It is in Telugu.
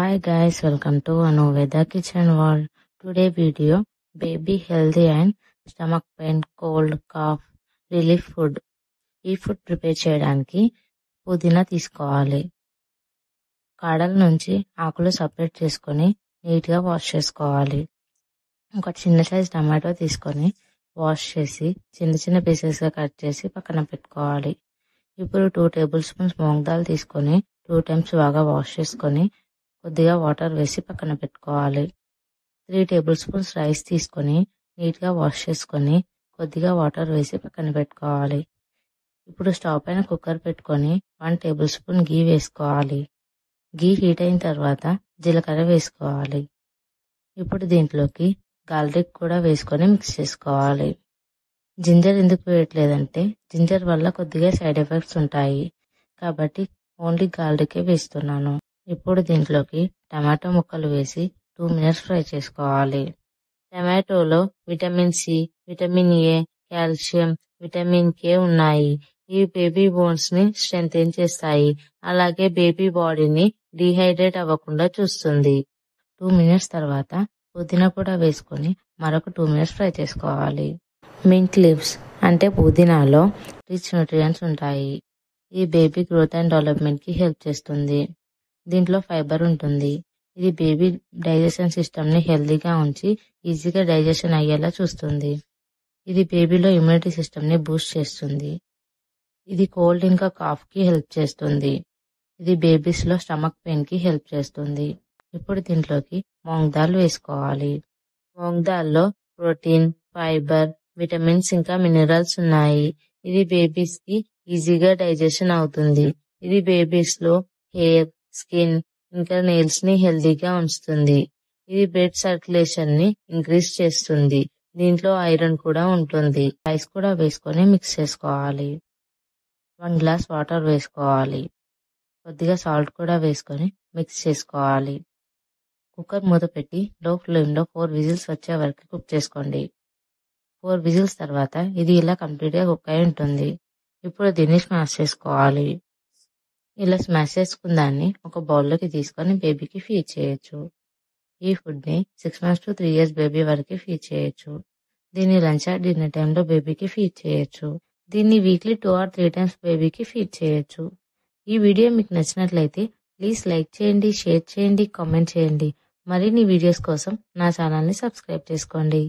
Hi guys, welcome to Anuveda Kitchen World. Today video, baby healthy and stomach pain, cold, cough, relief food. ఈ ఫుడ్ ప్రిపేర్ చేయడానికి పుదీనా తీసుకోవాలి. కాడల నుంచి ఆకులు సపరేట్ చేసుకొని నీట్గా వాష్ చేసుకోవాలి. ఒక చిన్న సైజ్ టమాటో తీసుకొని వాష్ చేసి చిన్న చిన్న పీసెస్గా కట్ చేసి పక్కన పెట్టుకోవాలి. ఇప్పుడు 2 టేబుల్ స్పూన్స్ మూంగ్ దాల్ తీసుకొని 2 టైమ్స్ బాగా వాష్ చేసుకొని కొద్దిగా వాటర్ వేసి పక్కన పెట్టుకోవాలి. 3 టేబుల్ స్పూన్స్ రైస్ తీసుకొని నీట్గా వాష్ చేసుకొని కొద్దిగా వాటర్ వేసి పక్కన పెట్టుకోవాలి. ఇప్పుడు స్టవ్ పైన కుక్కర్ పెట్టుకొని 1 టేబుల్ స్పూన్ గీ వేసుకోవాలి. గీ హీట్ అయిన తర్వాత జీలకర్ర వేసుకోవాలి. ఇప్పుడు దీంట్లోకి గార్లిక్ కూడా వేసుకొని మిక్స్ చేసుకోవాలి. జింజర్ ఎందుకు వేయట్లేదంటే జింజర్ వల్ల కొద్దిగా సైడ్ ఎఫెక్ట్స్ ఉంటాయి కాబట్టి ఓన్లీ గార్లికే వేస్తున్నాను. ఇప్పుడు దీంట్లోకి టమాటో ముక్కలు వేసి 2 మినిట్స్ ఫ్రై చేసుకోవాలి. టమాటోలో vitamin C, vitamin A, calcium, vitamin K ఉన్నాయి. ఈ బేబీ బోన్స్ ని స్ట్రెంథెన్ చేస్తాయి. అలాగే బేబీ బాడీని డీహైడ్రేట్ అవ్వకుండా చూస్తుంది. 2 మినిట్స్ తర్వాత పుదీనా కూడా వేసుకొని మరొక 2 మినిట్స్ ఫ్రై చేసుకోవాలి. మింట్ లీవ్స్ అంటే పుదీనాలో రిచ్ న్యూట్రియంట్స్ ఉంటాయి. ఇది బేబీ గ్రోత్ అండ్ డెవలప్మెంట్ కి హెల్ప్ చేస్తుంది. దీంట్లో ఫైబర్ ఉంటుంది. ఇది బేబీ డైజెషన్ సిస్టమ్ ని హెల్దీగా ఉంచి ఈజీగా డైజెషన్ అయ్యేలా చూస్తుంది. ఇది బేబీలో ఇమ్యూనిటీ సిస్టమ్ ని బూస్ట్ చేస్తుంది. ఇది కోల్డ్ ఇంకా కాఫ్ కి హెల్ప్ చేస్తుంది. ఇది బేబీస్ లో స్టమక్ పెయిన్ కి హెల్ప్ చేస్తుంది. ఇప్పుడు దీంట్లోకి మూంగ్ దాల్ వేసుకోవాలి. మూంగ్ దాల్లో ప్రోటీన్, ఫైబర్, విటమిన్స్ ఇంకా మినరల్స్ ఉన్నాయి. ఇది బేబీస్ కి ఈజీగా డైజెషన్ అవుతుంది. ఇది బేబీస్ లో హెయిర్, స్కిన్ ఇంకా నెయిల్స్ ని హెల్దీగా ఉంచుతుంది. ఇది బ్లడ్ సర్క్యులేషన్ ని ఇంక్రీజ్ చేస్తుంది. దీంట్లో ఐరన్ కూడా ఉంటుంది. రైస్ కూడా వేసుకొని మిక్స్ చేసుకోవాలి. 1 గ్లాస్ వాటర్ వేసుకోవాలి. కొద్దిగా సాల్ట్ కూడా వేసుకొని మిక్స్ చేసుకోవాలి. కుక్కర్ మూత పెట్టి లో ఫ్లేమ్ లో 4 విజిల్స్ వచ్చే వరకు కుక్ చేసుకోండి. 4 విజిల్స్ తర్వాత ఇది ఇలా కంప్లీట్ గా కుక్ అయి ఉంటుంది. ఇప్పుడు దీన్ని స్మాష్ చేసుకోవాలి. ఇలా స్మాష్ చేసుకున్న దాన్ని ఒక బౌల్లోకి తీసుకొని బేబీకి ఫీడ్ చేయొచ్చు. ఈ ఫుడ్ ని 6 months to 3 years బేబీ వరకు ఫీడ్ చేయొచ్చు. దీన్ని లంచ్ ఆర్ డిన్నర్ టైంలో బేబీకి ఫీడ్ చేయొచ్చు. దీన్ని వీక్లీ 2 or 3 times బేబీకి ఫీడ్ చేయొచ్చు. ఈ వీడియో మీకు నచ్చినట్లయితే ప్లీజ్ లైక్ చేయండి, షేర్ చేయండి, కామెంట్ చేయండి. మరిన్ని వీడియోస్ కోసం నా ఛానల్ని సబ్స్క్రైబ్ చేసుకోండి.